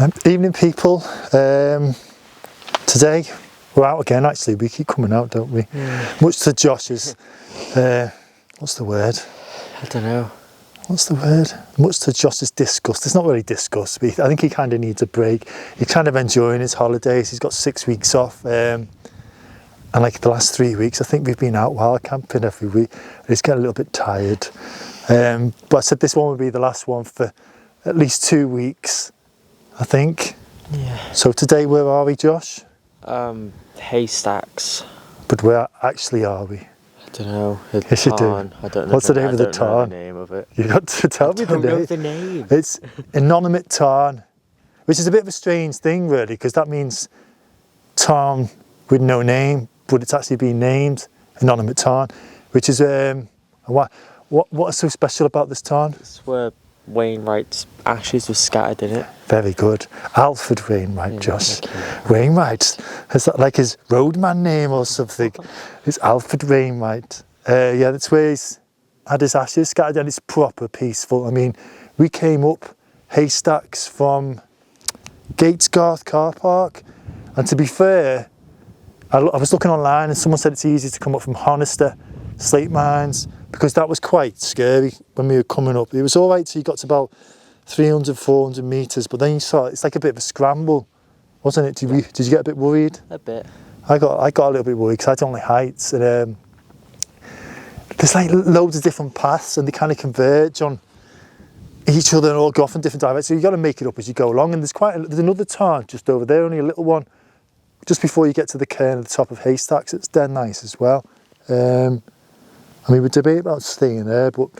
Evening, people. Today we're out again. Actually, we keep coming out, don't we? Much to Josh's what's the word? I don't know. What's the word? Much to Josh's disgust. It's not really disgust, but I think he kind of needs a break. He's kind of enjoying his holidays. He's got 6 weeks off, and like the last 3 weeks, I think we've been out wild camping every week. He's getting a little bit tired, but I said this one would be the last one for at least 2 weeks, I think. Yeah. So today, where are we, Josh? Haystacks. But where actually are we? I don't know. Yes, you do. I don't know. What's the name of the tarn? The name of it. You got to tell me the name. I don't know the name. It's Innominate Tarn, which is a bit of a strange thing, really, because that means tarn with no name, but it's actually been named Innominate Tarn, which is what's so special about this tarn? It's where Wainwright's ashes were scattered in it. Very good. Alfred Wainwright, Josh. Wainwright. Is that like his roadman name or something? It's Alfred Wainwright. Yeah, that's where he's had his ashes scattered, and it's proper peaceful. I mean, we came up Haystacks from Gatesgarth car park, and to be fair, I was looking online and someone said it's easy to come up from Honister Slate Mines, because that was quite scary when we were coming up. It was all right till you got to about 300, 400 metres, but then you saw it's like a bit of a scramble, wasn't it? Did you get a bit worried? A bit. I got a little bit worried because I don't like heights, and there's like loads of different paths and they kind of converge on each other and all go off in different directions. So you got to make it up as you go along. And there's another tarn just over there, only a little one, just before you get to the cairn at the top of Haystacks. It's dead nice as well. I mean, we debate about staying there, but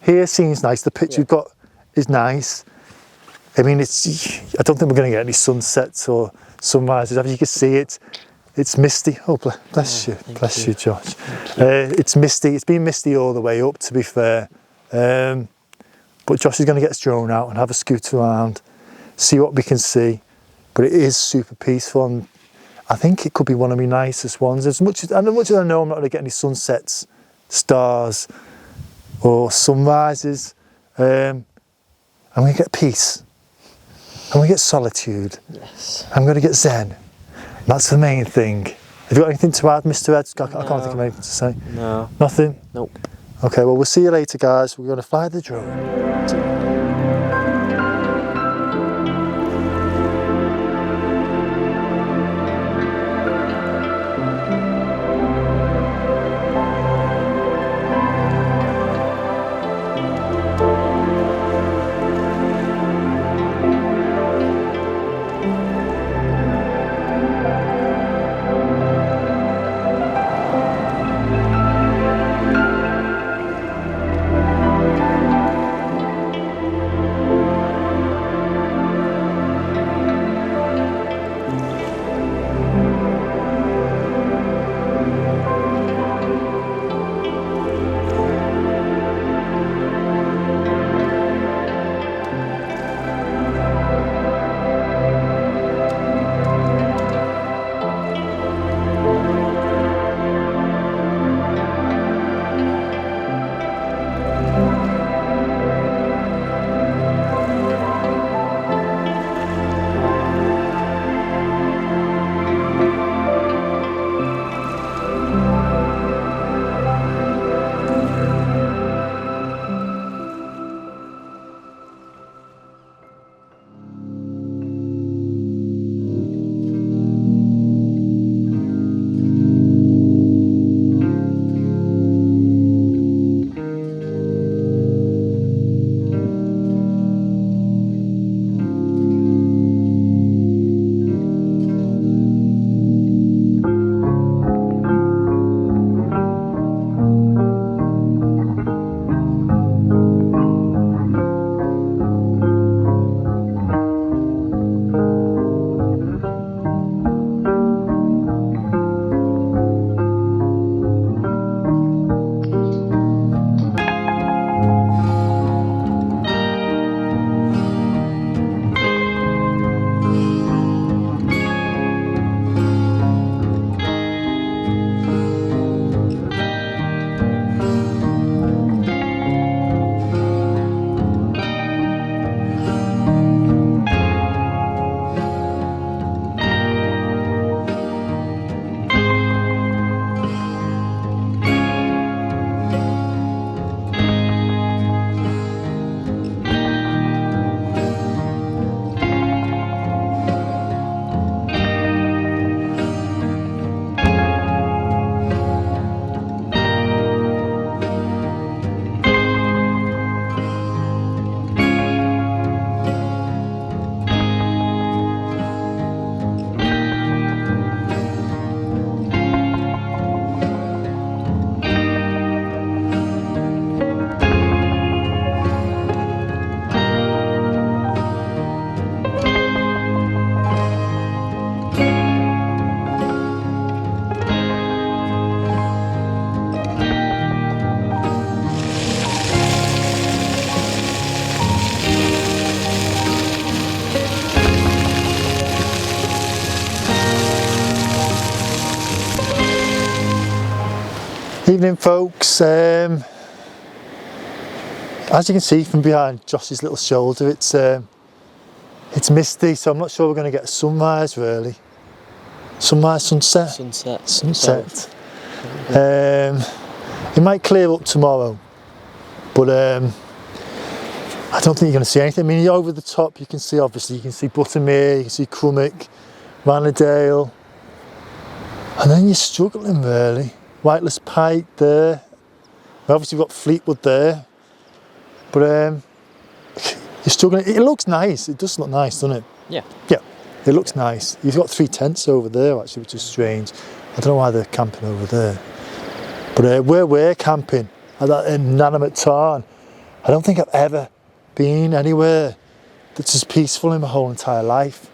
here seems nice. The pitch we've got is nice. I mean, I don't think we're going to get any sunsets or sunrises. As you can see, it's misty. Oh, bless you, Josh. It's misty. It's been misty all the way up, to be fair. But Josh is going to get his drone out and have a scoot around, see what we can see. But it is super peaceful, and I think it could be one of my nicest ones. As much as I know, I'm not going to get any sunsets, stars or sunrises. I'm going to get peace. I'm going to get solitude. Yes. I'm going to get zen. That's the main thing. Have you got anything to add, Mr. Ed? I can't think of anything to say. No. Nothing? Nope. Okay, well, we'll see you later, guys. We're going to fly the drone. Evening, folks. As you can see from behind Josh's little shoulder, it's misty, so I'm not sure we're going to get a sunrise really. Sunrise, sunset? Sunset. It might clear up tomorrow, but I don't think you're going to see anything. I mean, over the top you can see, obviously, you can see Buttermere, you can see Crummock, Ranadale, and then you're struggling really. Whiteless Pike there. Obviously we've got Fleetwood there, but you're struggling. It looks nice. It does look nice, doesn't it? Yeah. Yeah, it looks nice. You've got 3 tents over there actually, which is strange. I don't know why they're camping over there. But where we're camping, at that Innominate Tarn, I don't think I've ever been anywhere that's as peaceful in my whole entire life.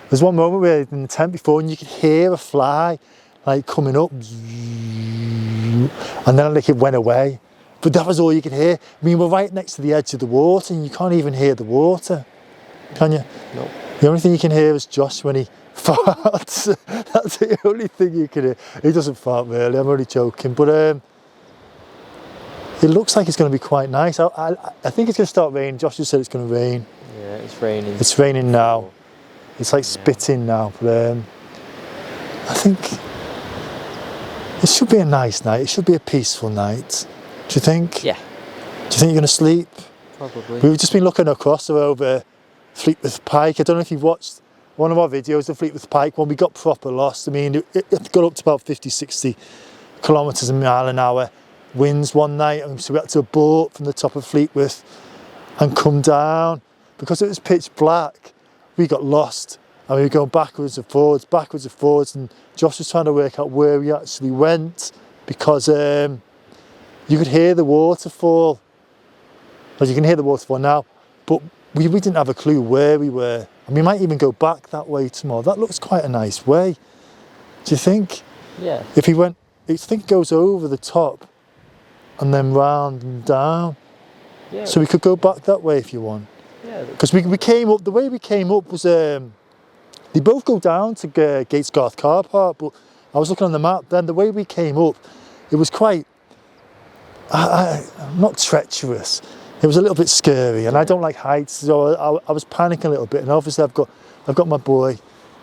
There's one moment we were in the tent before and you could hear a fly like coming up, and then like it went away. But that was all you could hear. I mean, we're right next to the edge of the water and you can't even hear the water, can you? No. The only thing you can hear is Josh when he farts. That's the only thing you can hear. He doesn't fart really, I'm only joking. But it looks like it's going to be quite nice. I think it's going to start raining. Josh just said it's going to rain. Yeah, it's raining. It's raining now. It's like spitting now. But I think it should be a nice night. It should be a peaceful night. Do you think? Yeah. Do you think you're going to sleep? Probably. We've just been looking across over Fleetwood Pike. I don't know if you've watched one of our videos of Fleetwood Pike when we got proper lost. I mean, it got up to about 50, 60 kilometres a mile an hour. Winds one night, and so we had to boat from the top of Fleetwood and come down. Because it was pitch black, we got lost. And we were going backwards and forwards, and Josh was trying to work out where we actually went because you could hear the waterfall. Well, you can hear the waterfall now, but we didn't have a clue where we were. And we might even go back that way tomorrow. That looks quite a nice way. Do you think? Yeah. If he went, I think it goes over the top and then round and down. Yeah. So we could go back that way if you want. Yeah. Because we came up, the way we came up was, they both go down to Gatesgarth car park, but I was looking on the map then, the way we came up, it was quite, not treacherous, it was a little bit scary, and I don't like heights, so I was panicking a little bit, and obviously I've got my boy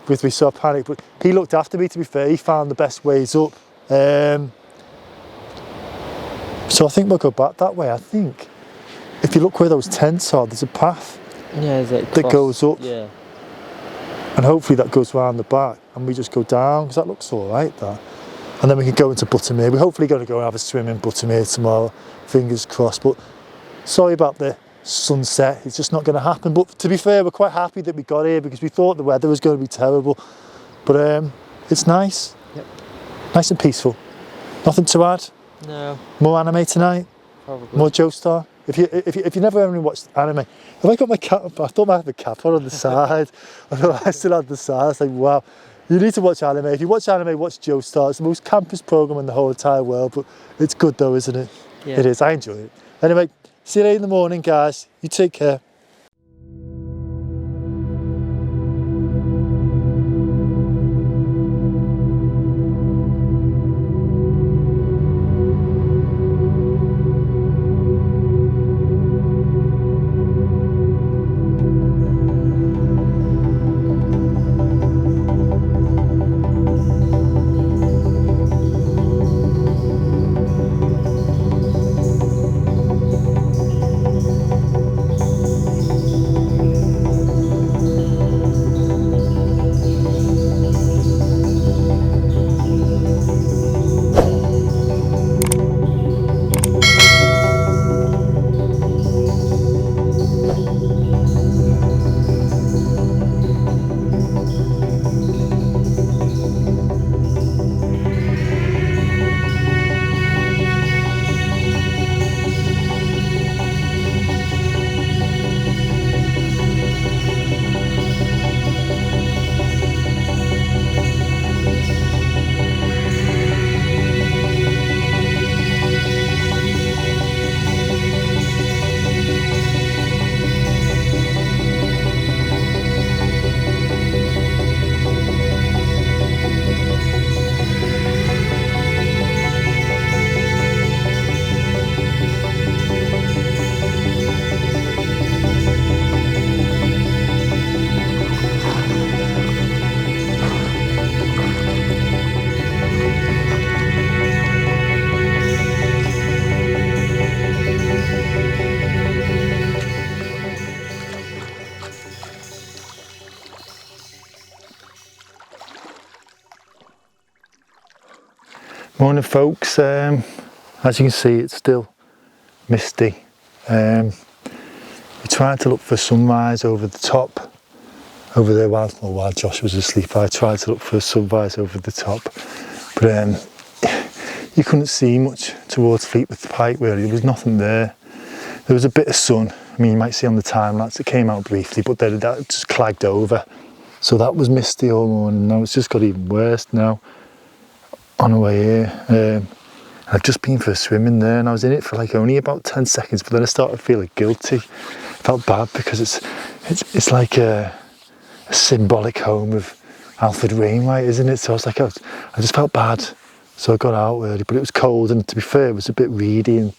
with me, so I panicked, but he looked after me, to be fair. He found the best ways up. So I think we'll go back that way. I think if you look where those tents are, there's a path that goes up. Yeah. And hopefully that goes round the back and we just go down, because that looks all right, that. And then we can go into Buttermere. We're hopefully going to go and have a swim in Buttermere tomorrow, fingers crossed. But sorry about the sunset, it's just not going to happen. But to be fair, we're quite happy that we got here because we thought the weather was going to be terrible. But it's nice. Yep. Nice and peaceful. Nothing to add? No. More anime tonight? Probably. More Joestar? If you never only watched anime, have I got my cap? I thought I had the cap on the side. I thought I still had the side. I was like, wow, you need to watch anime. If you watch anime, watch Joestar. It's the most campus program in the whole entire world, but it's good though, isn't it? Yeah. It is. I enjoy it. Anyway, see you later in the morning, guys. You take care. Morning folks, as you can see it's still misty. We tried to look for sunrise over the top, over there while Josh was asleep. I tried to look for sunrise over the top, but you couldn't see much towards Fleetwood Pike really. There was nothing there. There was a bit of sun. I mean, you might see on the time lapse it came out briefly, but then that just clagged over. So that was misty all morning. Now it's just got even worse now on the way here. I've just been for a swim in there and I was in it for like only about 10 seconds, but then I started feeling guilty. I felt bad because it's like a symbolic home of Alfred Wainwright, isn't it? So I was like, I just felt bad. So I got out early, but it was cold and to be fair, it was a bit reedy and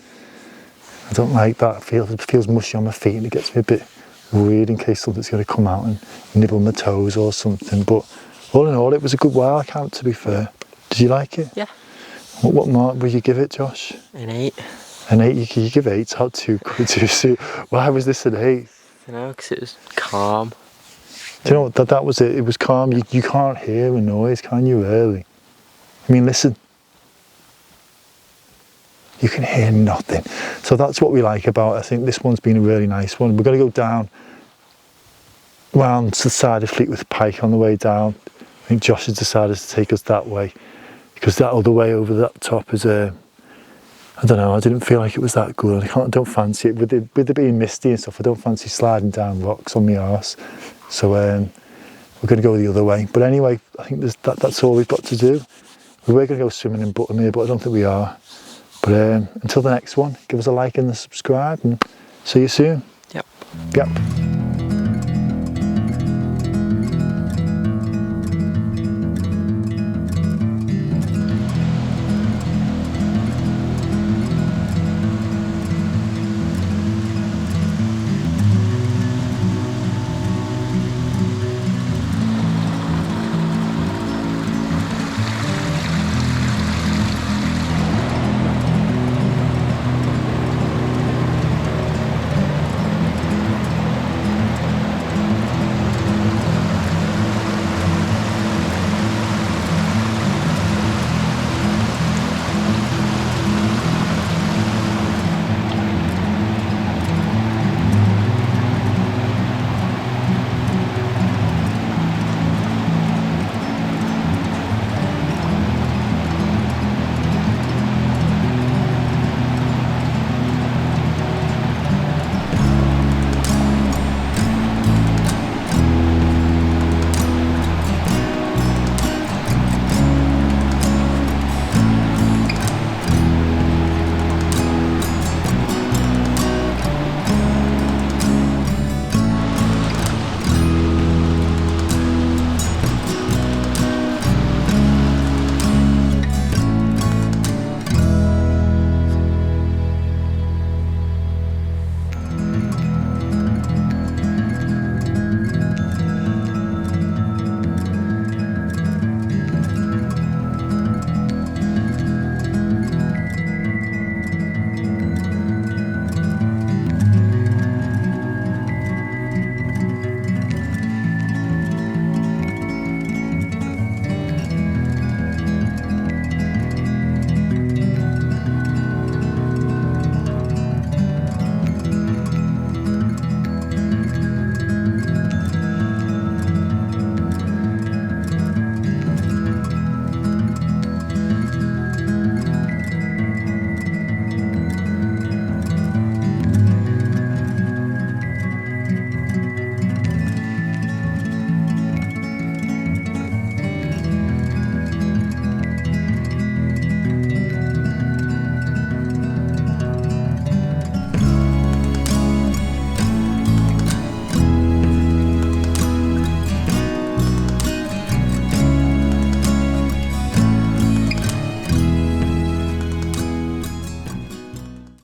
I don't like that. It feels mushy on my feet and it gets me a bit worried in case something's going to come out and nibble my toes or something. But all in all, it was a good Wildcamp to be fair. Did you like it? Yeah. What mark would you give it, Josh? An 8. An 8? You give 8? It's not too good to see. Why was this an 8? You know, because it was calm. Do you know what? That was it. It was calm. You can't hear a noise, can you, really? I mean, listen. You can hear nothing. So that's what we like about it. I think this one's been a really nice one. We're going to go down round to the side of Fleetwood Pike on the way down. I think Josh has decided to take us that way because that other way over that top is I don't know, I didn't feel like it was that good. I don't fancy it. With it being misty and stuff, I don't fancy sliding down rocks on my arse. So we're going to go the other way. But anyway, I think that's all we've got to do. We were going to go swimming in Buttermere, but I don't think we are. But until the next one, give us a like and a subscribe and see you soon. Yep. Yep.